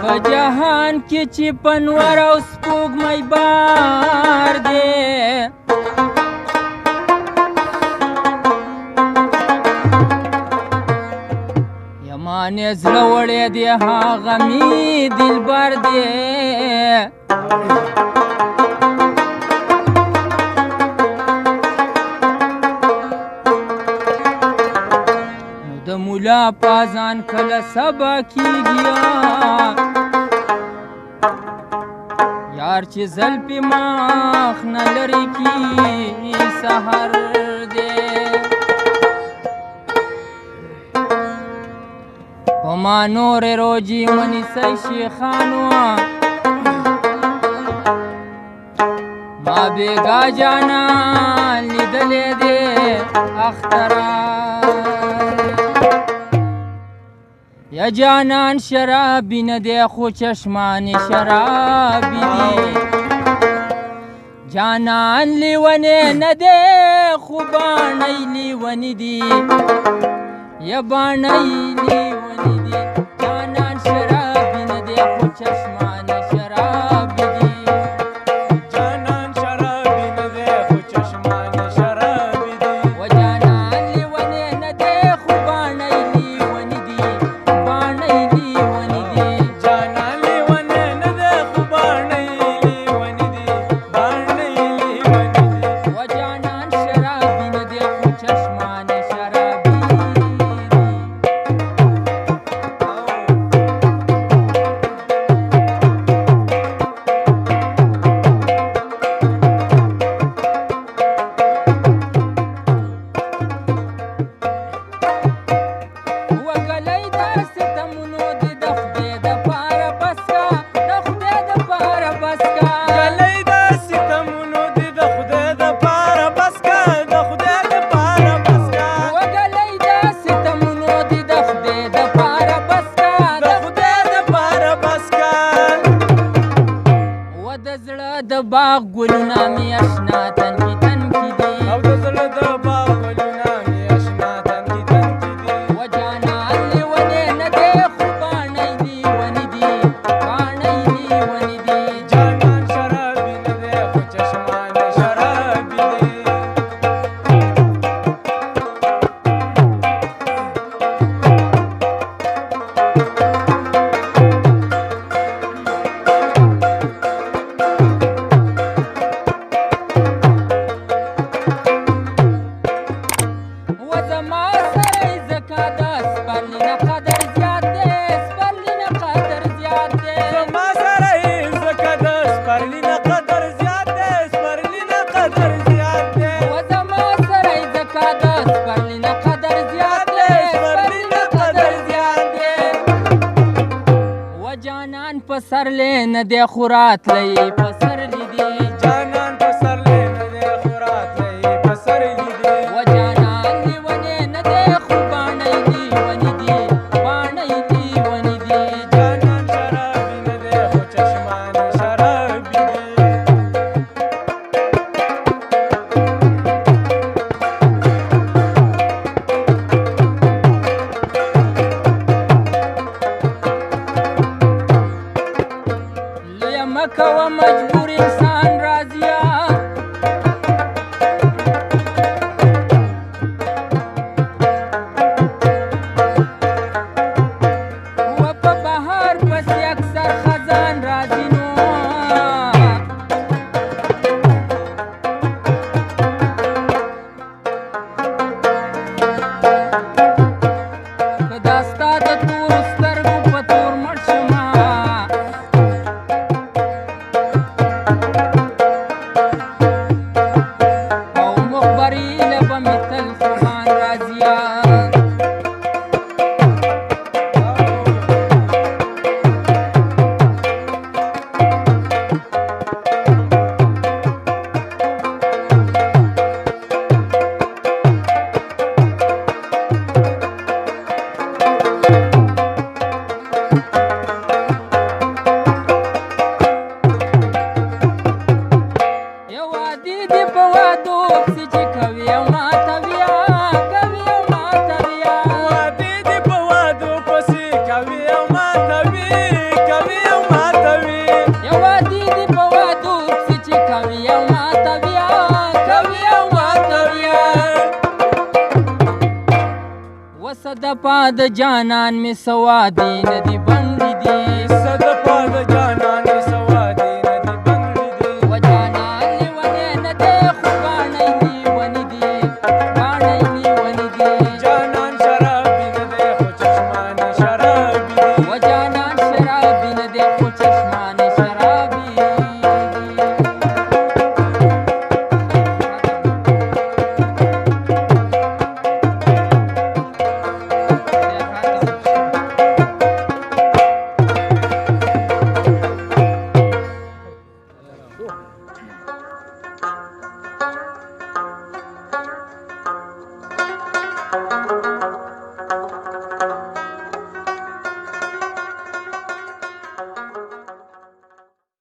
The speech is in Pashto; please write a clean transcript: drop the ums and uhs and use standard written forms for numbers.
په جهان کې چې پنور او سپوږمۍ بار دی یمانې زړه وړی دی هغه مې دلبر دی د مولا پازان کله سبا کیږي یار چې زلفې مخ نه لرې کی سحر دی په ما نورې روجې ونیسئ شیخانو ما بېګا جانان لیدلی دی اخترا یا جانان شرابی نه دی خو چشمان شرابی دی جانان لیونی نه دی خو باڼی لیونی دی یا باڼی لیونی دی جانان شرابی نه دی خو چشمان شرابی دی جانان شرابی نه دی خو چشمان شرابی دی و جانان لیونی نه دی خو باڼی لیونی دی د باغ ګلونه مې اشنا تنکي تنکي دي او د زړه د باغ ګلونه مې اشنا تنکي تنکي دي و جانان لیونی نه دی خو باڼی لیونی دي باڼی لیونی دي جانان شرابي نه دی خو چشمان شرابي دی پسرلی نه دی خو راتلی پسرلی دی جانان پسرلی نه دی خو راتلی پسرلی دی و جانان لیونی نه دی خو باڼی لیونی دی باڼی لیونی دی جانان شرابي نه دی خو چشمان شرابي دی مکوه مجبور انسان راضیه و په بهار پسې اکثر خزان راځي نو که دا ستا د تورو سترګو په تور مړ شمه د جانان می سوادې نه دي بنډې دي صدفا د جانان سوادې نه دي بنګړې دي و جانان لیونې نه دی خو باڼۍ لیونې دي باڼۍ لیونې دي جانان شرابي نه دی خو چشمان شرابي دي و جانان شرابي نه دی خو چشمان شرابي دي